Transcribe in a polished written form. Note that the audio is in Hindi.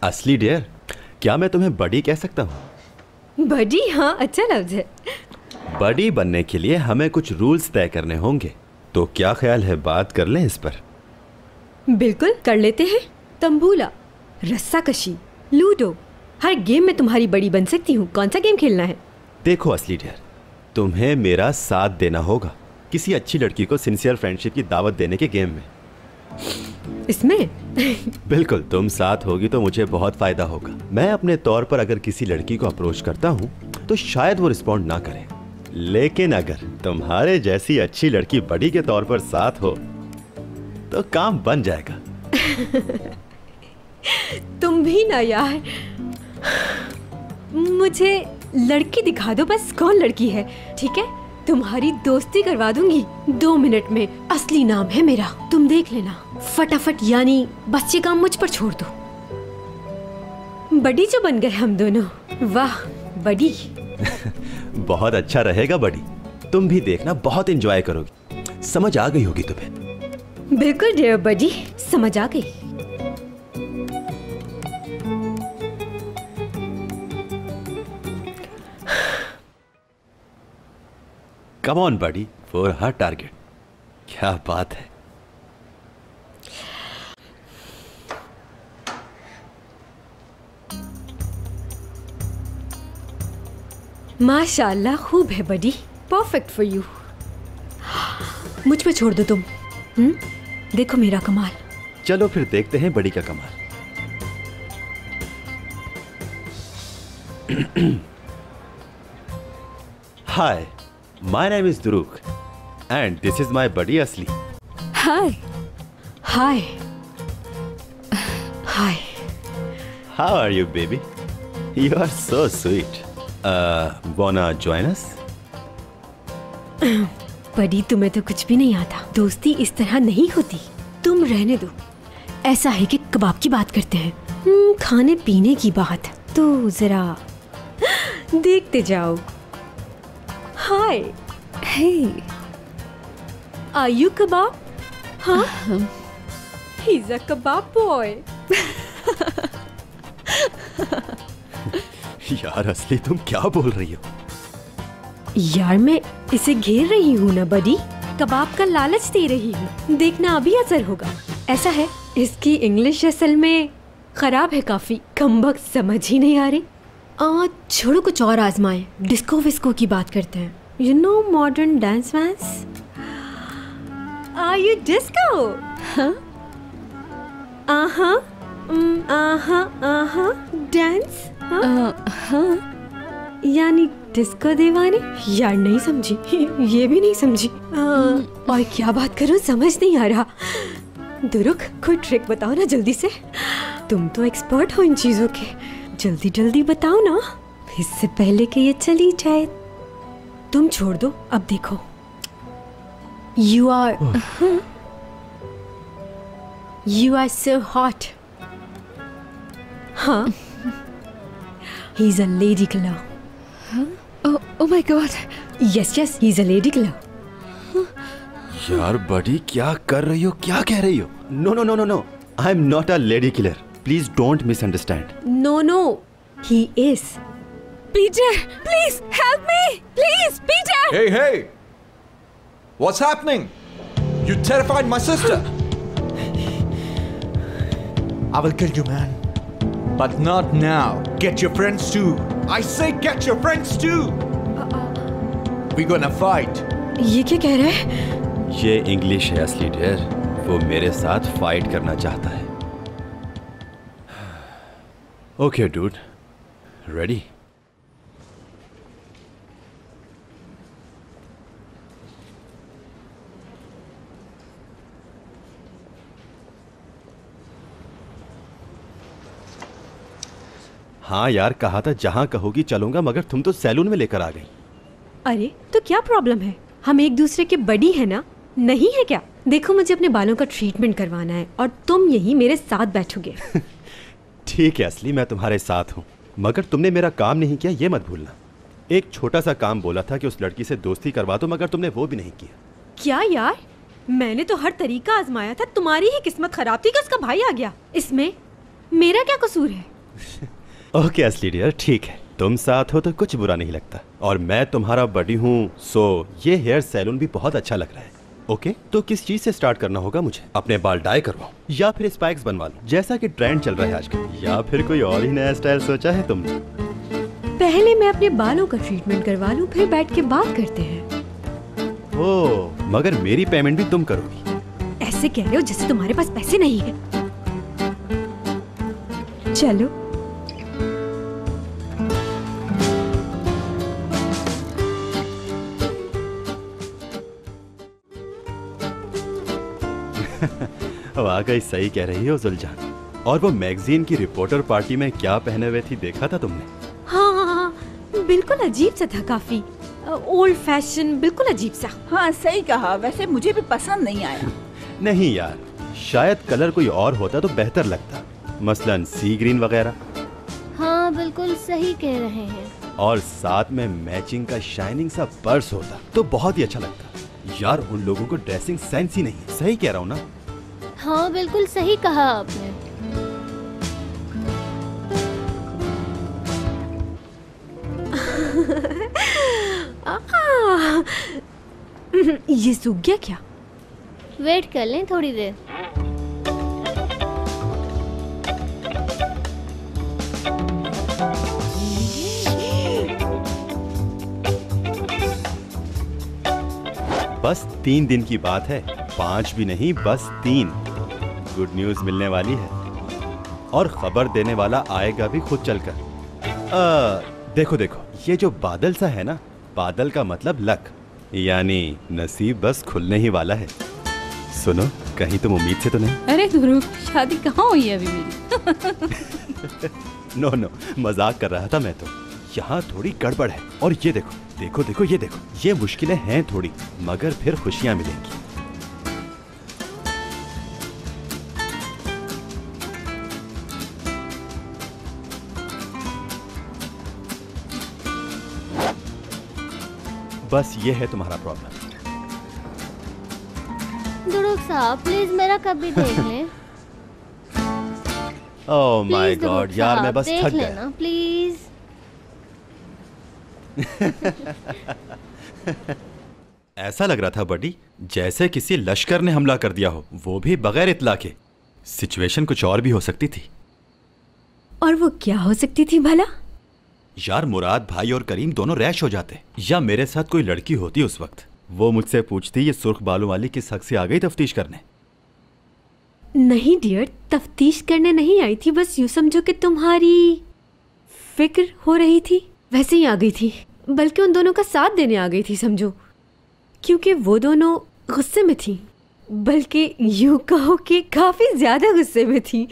असली डियर, क्या मैं तुम्हें बडी कह सकता हूँ? बडी? हाँ, अच्छा लफ्ज है। बडी बनने के लिए हमें कुछ रूल्स तय करने होंगे, तो क्या ख्याल है बात कर लें इस पर? बिल्कुल कर लेते हैं। तंबूला, रस्साकशी, लूडो, हर गेम में तुम्हारी बड़ी बन सकती हूँ। कौन सा गेम खेलना है? देखो असली डियर, तुम्हें मेरा साथ देना होगा किसी अच्छी लड़की को सिंसियर फ्रेंडशिप की दावत देने के गेम में। इसमें? बिल्कुल, तुम साथ होगी तो मुझे बहुत फायदा होगा। मैं अपने तौर पर अगर किसी लड़की को अप्रोच करता हूँ तो शायद वो रिस्पॉन्ड ना करे, लेकिन अगर तुम्हारे जैसी अच्छी लड़की बड़ी के तौर पर साथ हो तो काम बन जाएगा। तुम भी ना यार। मुझे लड़की दिखा दो बस, कौन लड़की है? ठीक है, तुम्हारी दोस्ती करवा दूंगी 2 मिनट में। असली नाम है मेरा, तुम देख लेना फटाफट, यानी बस ये काम मुझ पर छोड़ दो। बडी जो बन गए हम दोनों। वाह बडी। बहुत अच्छा रहेगा बडी, तुम भी देखना, बहुत एंजॉय करोगी। समझ आ गई होगी तुम्हें? बिल्कुल डियर बडी, समझ आ गई। कम ऑन बडी, फॉर हर टारगेट। क्या बात है। माशाल्लाह, खूब है बडी, परफेक्ट फॉर यू। मुझ पे छोड़ दो तुम। देखो मेरा कमाल। चलो फिर देखते हैं बडी का कमाल। हाय, my name is Duruk and this is my buddy Asli. Hi. Hi. Hi. How are you, baby? You are so sweet. Wanna join us? बड़ी, तुम्हें तो कुछ भी नहीं आता। दोस्ती इस तरह नहीं होती। तुम रहने दो। ऐसा है कि कबाब की बात करते हैं, खाने पीने की बात तो जरा देखते जाओ। हाय। Hey. Are you kebab? Huh? He's a kebab boy. यार असली, तुम क्या बोल रही हो? यार मैं इसे घेर रही हूँ ना बडी, कबाब का लालच दे रही हूँ। देखना अभी असर होगा। ऐसा है, इसकी इंग्लिश असल में खराब है काफी, कमबख्त समझ ही नहीं आ रही। छोड़ो, कुछ और आजमाएं। डिस्को विस्को की बात करते हैं। You know modern dance fans? Are you disco? Huh? Dance? यानी डिस्को दीवानी? यार नहीं समझी, ये भी नहीं समझी। और क्या बात करूं समझ नहीं आ रहा। दुरुक, कोई ट्रिक बताओ ना जल्दी से। तुम तो एक्सपर्ट हो इन चीजों के, जल्दी जल्दी बताओ ना, इससे पहले कि ये चली जाए। तुम छोड़ दो, अब देखो। You are so hot. हाँ, he's a lady killer. Huh? Oh my God. Yes, he's a lady killer. यार बडी, क्या कर रही हो, क्या कह रही हो? No, I'm not a lady killer. Please don't misunderstand. No, he is. Peter, please help me! Please, Peter! Hey! What's happening? You terrified my sister! I will kill you, man. But not now. Get your friends too. I say get your friends too! We're gonna fight. ये क्या कह रहा है? ये इंग्लिश है असली डियर, वो मेरे साथ फाइट करना चाहता है। Okay dude, ready? हाँ यार, कहा था जहाँ कहोगी चलूंगा, मगर तुम तो सैलून में लेकर आ गई। अरे तो क्या प्रॉब्लम है? हम एक दूसरे के बड़ी है ना, नहीं है क्या? देखो, मुझे अपने बालों का ट्रीटमेंट करवाना है और तुम यही मेरे साथ बैठोगे। ठीक है असली, मैं तुम्हारे साथ हूँ, मगर तुमने मेरा काम नहीं किया, ये मत भूलना। एक छोटा सा काम बोला था कि उस लड़की से दोस्ती करवा दो, मगर तुमने वो भी नहीं किया। क्या यार, मैंने तो हर तरीका आजमाया था, तुम्हारी ही किस्मत खराब थी कि उसका भाई आ गया। इसमें मेरा क्या कसूर है? ओके असली डियर, ठीक है, तुम साथ हो तो कुछ बुरा नहीं लगता और मैं तुम्हारा बडी हूँ, सो ये हेयर सैलून भी बहुत अच्छा लग रहा है। ओके, तो किस चीज से स्टार्ट करना होगा मुझे? अपने बाल डाई करवाऊं या फिर स्पाइक्स बनवा लूं जैसा कि ट्रेंड चल रहा है आजकल, या फिर कोई और ही नया स्टाइल सोचा है तुमने? पहले मैं अपने बालों का ट्रीटमेंट करवा लूं, फिर बैठ के बात करते हैं। ओह, मगर मेरी पेमेंट भी तुम करोगी? ऐसे कह रहे हो जैसे तुम्हारे पास पैसे नहीं है। चलो। वाकई सही कह रही हो जुलजान। और वो मैगजीन की रिपोर्टर पार्टी में क्या पहने हुए थी, देखा था तुमने? हाँ, बिल्कुल अजीब सा था, काफी ओल्ड फैशन, बिल्कुल अजीब सा। हाँ सही कहा, वैसे मुझे भी पसंद नहीं आया। नहीं यार, शायद कलर कोई और होता तो बेहतर लगता, मसलन सी ग्रीन वगैरह। हाँ बिल्कुल सही कह रहे हैं। और साथ में मैचिंग का शाइनिंग सा पर्स होता तो बहुत ही अच्छा लगता। यार उन लोगों को ड्रेसिंग सेंस ही नहीं है, सही कह रहा हूँ ना? हाँ बिल्कुल सही कहा आपने। ये सूख गया क्या? वेट कर लें थोड़ी देर। बस 3 दिन की बात है, 5 भी नहीं, बस 3। गुड न्यूज मिलने वाली है और खबर देने वाला आएगा भी खुद चलकर। देखो देखो, ये जो बादल सा है ना, बादल का मतलब लक, यानी नसीब बस खुलने ही वाला है। सुनो, कहीं तुम उम्मीद से तो नहीं? अरे ध्रुव, शादी कहाँ हुई है अभी मेरी? नो, मजाक कर रहा था मैं तो। यहाँ थोड़ी गड़बड़ है और ये देखो देखो देखो, ये देखो, ये मुश्किलें हैं थोड़ी, मगर फिर खुशियां मिलेंगी। बस ये है तुम्हारा प्रॉब्लम। ध्रुव साहब प्लीज मेरा कप भी देख लें। ओह माय प्लीज गॉड यार, मैं बस देख थक लेना गया। प्लीज। ऐसा लग रहा था बडी जैसे किसी लश्कर ने हमला कर दिया हो, वो भी बगैर इत्तला के। सिचुएशन कुछ और भी हो सकती थी। और वो क्या हो सकती थी भला? यार मुराद भाई और करीम दोनों रैश हो जाते, या मेरे साथ कोई लड़की होती उस वक्त, वो मुझसे पूछती ये सुर्ख बालों वाली किस हक से आ गई तफ्तीश करने। नहीं डियर, तफ्तीश करने नहीं आई थी, बस यूं समझो कि तुम्हारी फिक्र हो रही थी, वैसे ही आ गई थी। बल्कि उन दोनों का साथ देने आ गई थी समझो, क्योंकि वो दोनों गुस्से में थी, बल्कि यूं कहो कि काफी ज्यादा गुस्से में थी।